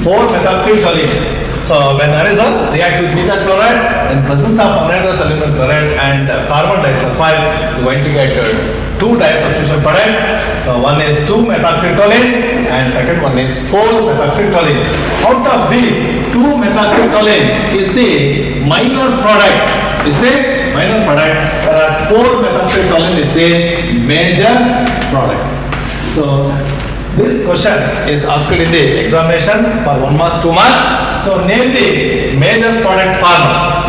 4-methoxytoluene. So when anisole reacts with methyl chloride in presence of anhydrous aluminum chloride and carbon disulfide, you are going to get two disubstitution products. So one is 2-methoxytoluene and second one is 4-methoxytoluene. Out of these, 2-methoxytoluene is the minor product. Whereas 4-methoxytoluene is the major product. So this question is asked in the examination for 1 mark, 2 marks. So name the major product formula.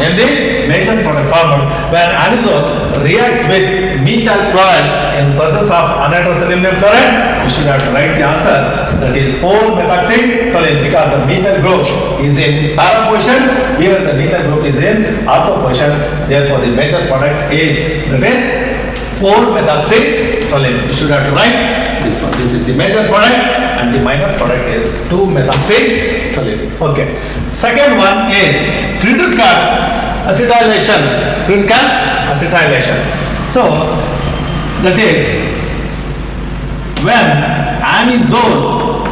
When anisole reacts with methyl chloride in presence of anhydrous aluminum chloride, you should have to write the answer. That is 4-methoxytoluene, because the methyl group is in para position. Here the methyl group is in ortho position. Therefore the major product is 4-methoxytoluene. You should have to write this one. This is the major product and the minor product is 2-methoxytoluene. Okay. Second one is Friedrichs acetylation. So that is when anisole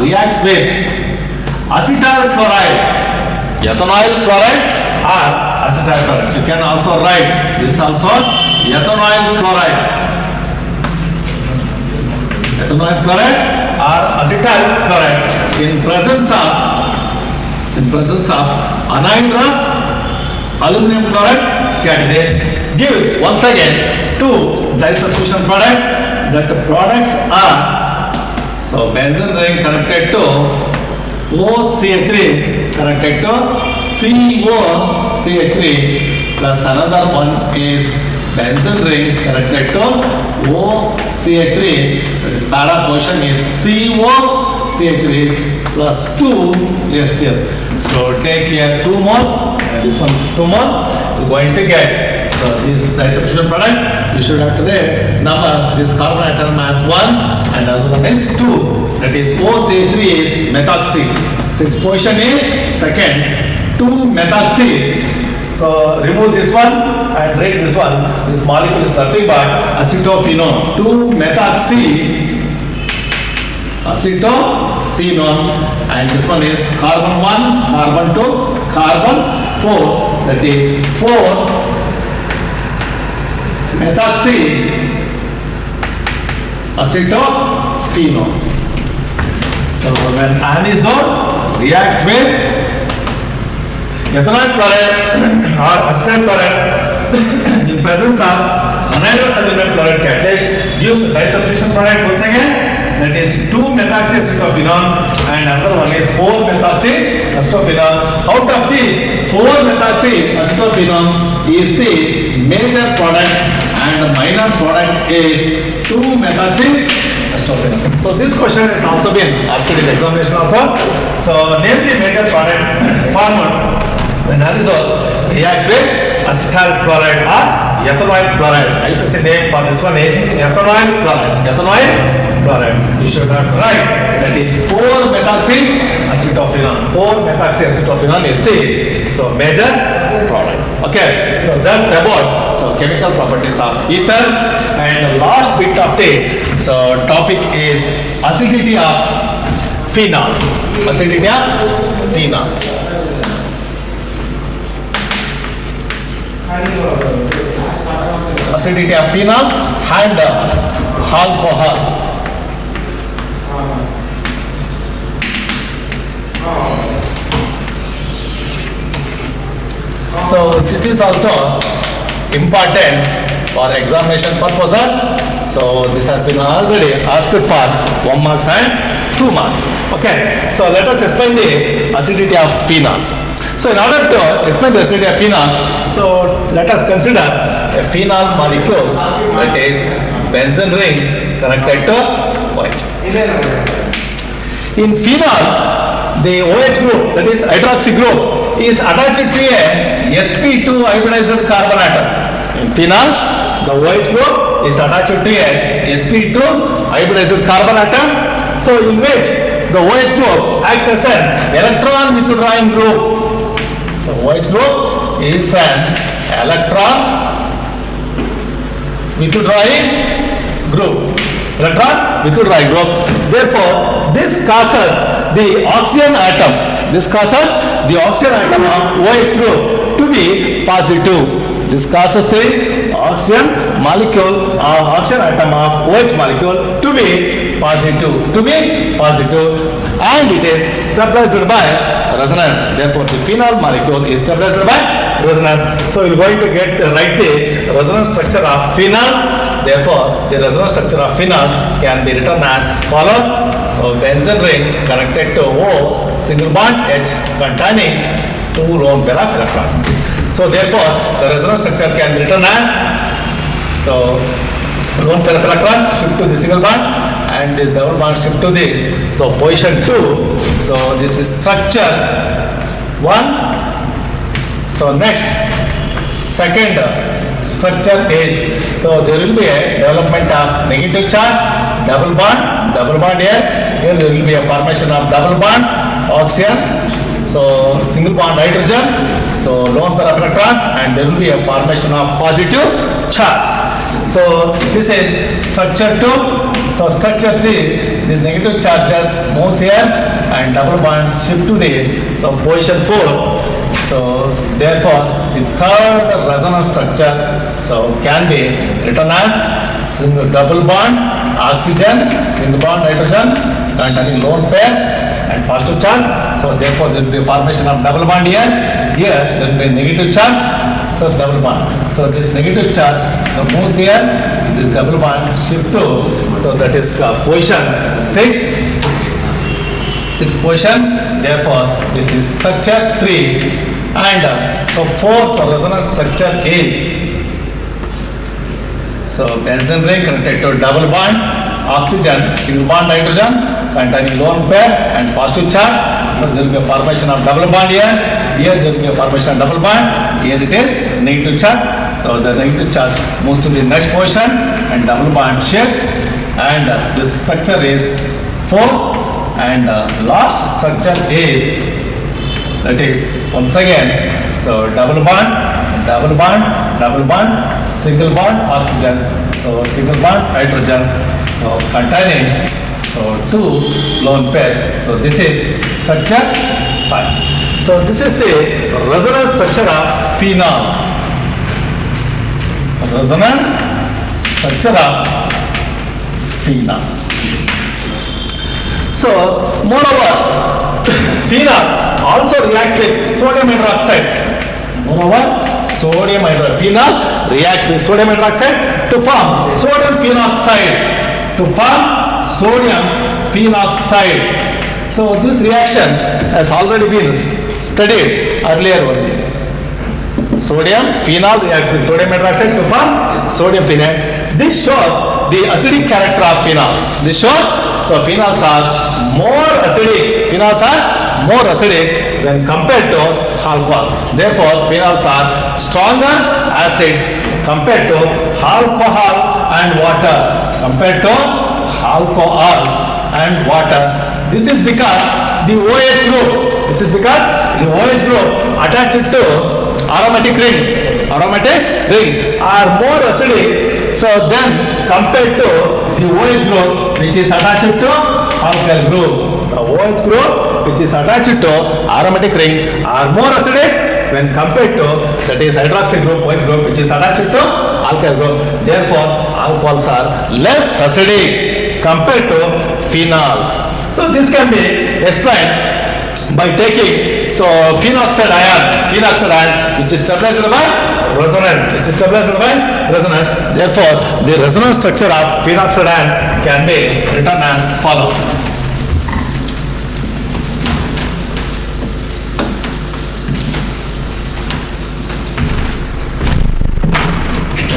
reacts with acetyl chloride, ethanoyl chloride or acetyl chloride. You can also write this also ethanoyl chloride or acetyl chloride in presence of anhydrous aluminum chloride catalyst gives once again two disubstitution products. That the products are benzene ring connected to OCH3 connected to COCH3 plus another one is benzene ring connected to OCH3, that is para position is COCH3 plus 2 HCl. So take here 2 moles and this one is 2 moles. You're going to get these disubstitution products. You should have to write number. This carbon atom has 1 and another one is 2. That is OCH3 is methoxy. 6 position is second. 2-methoxy. So remove this one and write this one. This molecule is nothing but acetophenone. 2-methoxy acetophenone, and this one is carbon 1, carbon 2, carbon 4. That is 4-methoxy acetophenone. So when anisole reacts with ethanoyl chloride or acetyl chloride in presence of anhydrous aluminum chloride catalyst gives disubstitution product once again. That is 2-methoxy acetophenone and another one is 4-methoxy acetophenone. Out of these, 4-methoxy acetophenone is the major product and the minor product is 2-methoxy acetophenone. So this question has also been asked in the examination also. So name the major product formed when anisole reacts with acetyl chloride or ethanoyl chloride. IPC name for this one is ethanoyl chloride. You should not write. That is 4-methoxy acetophenone. 4-methoxy acetophenone is the major product. Okay. So that's about chemical properties of ether. And the last bit of the topic is acidity of phenols. Acidity of phenols and alcohols. So this is also important for examination purposes. So this has been already asked for 1 mark and 2 marks. Okay. So let us explain the acidity of phenols. So in order to explain the acidity of phenols, so let us consider a phenol molecule that is benzene ring connected to OH. In phenol, the OH group, that is hydroxy group, is attached to a sp2 hybridized carbon atom. In phenol, the OH group is attached to a sp2 hybridized carbon atom. So in which the OH group acts as an electron withdrawing group. So OH group is an electron withdrawing group. electron with withdrawing group. Therefore, this causes the oxygen atom. This causes the oxygen atom of OH group to be positive. This causes the oxygen molecule, oxygen atom of OH molecule to be positive, and it is stabilized by resonance. Therefore, the phenol molecule is stabilized by resonance. So, we are going to write the resonance structure of phenol. Therefore, the resonance structure of phenol can be written as follows. So, benzene ring connected to O, single bond H containing 2 lone pair of electrons. So, therefore, the resonance structure can be written as, so lone pair of electrons shift to the single bond and this double bond shift to the, so position 2. So, this is structure 1. So, next, second structure is, so there will be a development of negative charge, double bond here. Here there will be a formation of double bond, oxygen, so single bond hydrogen, so lone pair of electrons, and there will be a formation of positive charge. So this is structure 2. So structure 3, this negative charges moves here and double bond shift to the, so position 4. So therefore, the third resonance structure, so can be written as single double bond oxygen, single bond hydrogen containing lone pairs and positive charge. So therefore, there will be a formation of double bond here. Here there will be negative charge. So double bond. So this negative charge, so moves here. This double bond shift to, so that is position 6 position. Therefore, this is structure 3. And so fourth resonance structure is, so benzene ring connected to double bond oxygen, single bond hydrogen containing lone pairs and positive charge. So there will be a formation of double bond here. Here there will be a formation of double bond. Here it is negative charge. So the negative charge moves to the next position and double bond shifts. And this structure is 4. And last structure is, that is once again, so double bond, single bond oxygen, so single bond hydrogen, so containing, so 2 lone pairs. So this is structure 5. So this is the resonance structure of phenol. Resonance structure of phenol. So moreover, phenol also reacts with sodium hydroxide. Moreover, sodium hydroxide. Phenol reacts with sodium hydroxide to form sodium phenoxide. So this reaction has already been studied earlier only. Sodium phenol reacts with sodium hydroxide to form sodium phenol. This shows the acidic character of phenols. This shows, so phenols are more acidic. When compared to alcohols. Therefore, phenols are stronger acids compared to alcohol and water. This is because the OH group attached to aromatic ring are more acidic. So then compared to the OH group which is attached to alkyl group. The OH group which is attached to aromatic ring are more acidic when compared to, that is hydroxy group, OH group which is attached to alkyl group. Therefore, alcohols are less acidic compared to phenols. So this can be explained by taking, so phenoxide ion which is stabilized by resonance. Therefore, the resonance structure of phenoxide ion can be written as follows.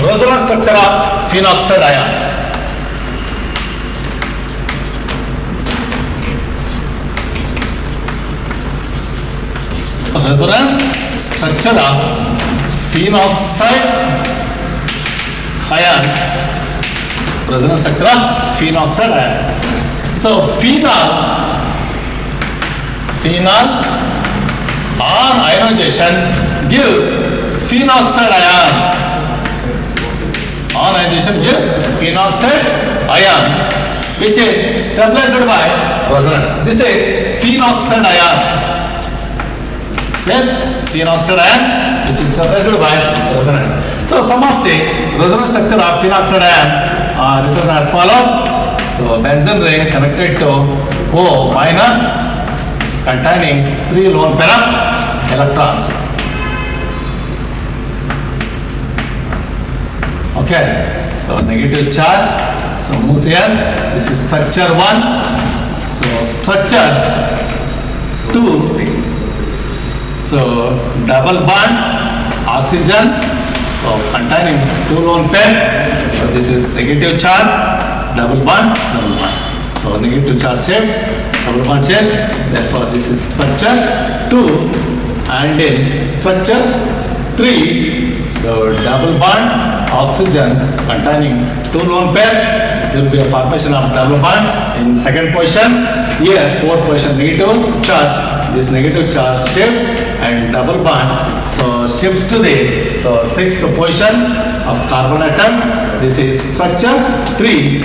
Resonance structure of phenoxide ion. Resonance structure of phenoxide ion. Resonance structure of phenoxide ion. So phenol on ionization gives phenoxide ion. On ionization formation is phenoxide ion, which is stabilized by resonance. This is phenoxide ion. Says phenoxide ion, which is stabilized by resonance. So some of the resonance structure of phenoxide ion are written as follows. So benzene ring connected to O minus, containing 3 lone pair of electrons. Okay, so negative charge, so moves here. This is structure 1. So structure 2. So double bond oxygen, so containing 2 lone pairs. So this is negative charge, double bond, double bond. So negative charge shapes, double bond shape. Therefore this is structure 2. And in structure 3, so double bond oxygen containing 2 lone pairs. There will be a formation of double bonds in second position. Here, fourth position negative charge. This negative charge shifts and double bond so shifts to the sixth position of carbon atom. This is structure 3,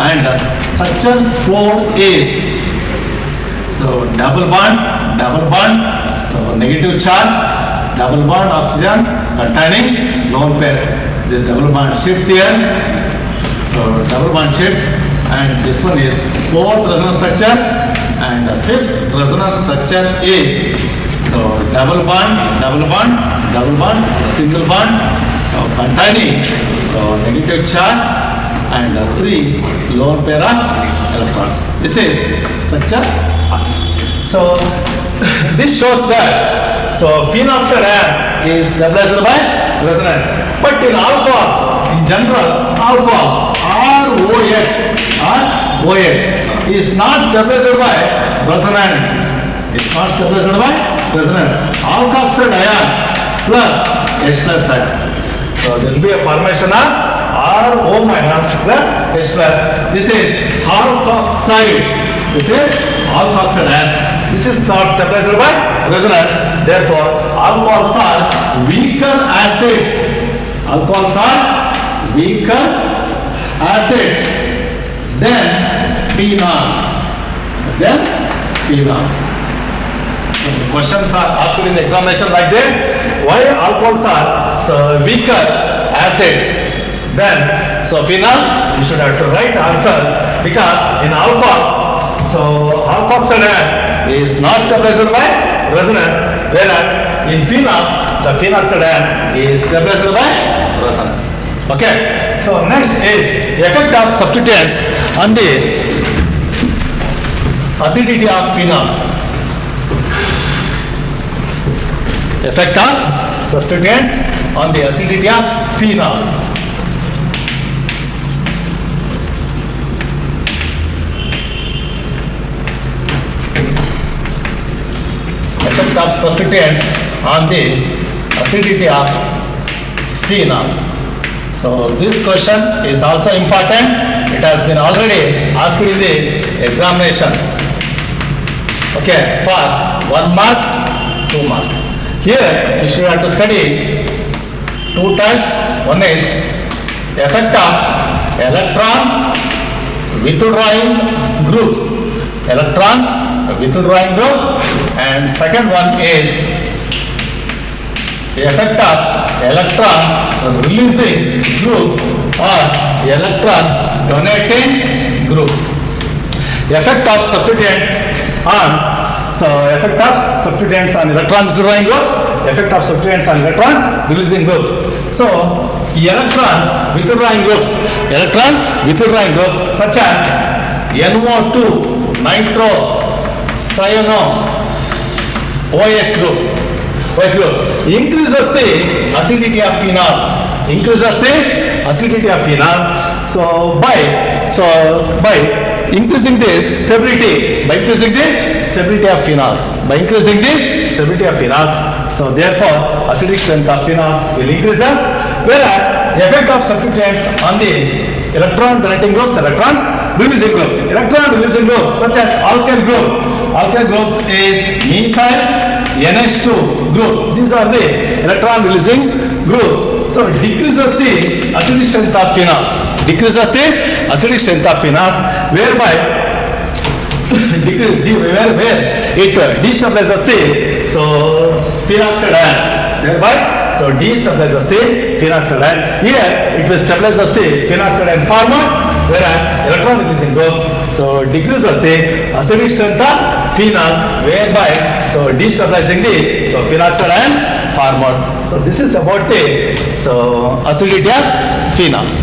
and structure 4 is so double bond, so negative charge, double bond oxygen containing lone pairs. This double bond shifts here, so double bond shifts, and this one is fourth resonance structure, and the fifth resonance structure is so double bond, single bond, so containing so negative charge and 3 lone pair of electrons. This is structure 1. So this shows that so phenoxide ion is stabilized by resonance. But in alcohols, in general, alcohols ROH is not stabilized by resonance. It's not stabilized by resonance. Alkoxide ion plus H plus ion. So there will be a formation of RO minus plus H plus. This is alkoxide. This is alkoxide ion. This is not stabilized by resonance. Therefore, alcohols are weaker acids. Alcohols are weaker acids than phenols. So questions are asked in the examination like this. Why alcohols are so weaker acids than so phenol? You should have to write answer, because in alcohols, so alkoxide ion is not stabilized by resonance, whereas in phenols, the phenoxide ion is stabilized by resonance. Okay. So next is effect of substituents on the acidity of phenols. Effect of substituents on the acidity of phenols. Effect of substituents on the acidity of phenols. So this question is also important. It has been already asked in the examinations. Okay, for 1 mark, 2 marks. Here you should have to study 2 types. One is effect of electron withdrawing groups. Electron withdrawing groups, and second one is the effect of electron releasing groups or electron donating group. Effect of substituents on electron withdrawing groups, effect of substituents on electron releasing groups. So electron withdrawing groups such as NO2, nitro, cyano, OH groups increases the acidity of phenol. So by increasing the stability, of phenols, so therefore acidic strength of phenols will increase, whereas the effect of substituents on the electron donating groups, electron releasing groups such as alkyl groups is methyl NH2 groups. These are the electron releasing groups. So decreases the acidic strength of phenols. Decreases the acidic strength of phenols, whereby where it destabilizes the phenoxide ion. Thereby, so destabilizes the phenoxide ion. Here it will stabilizes the phenoxide ion format, whereas electron releasing goes, so decreases the acidic strength of phenol, whereby so destabilizing the phenoxide ion format. So this is about the acidity of phenols.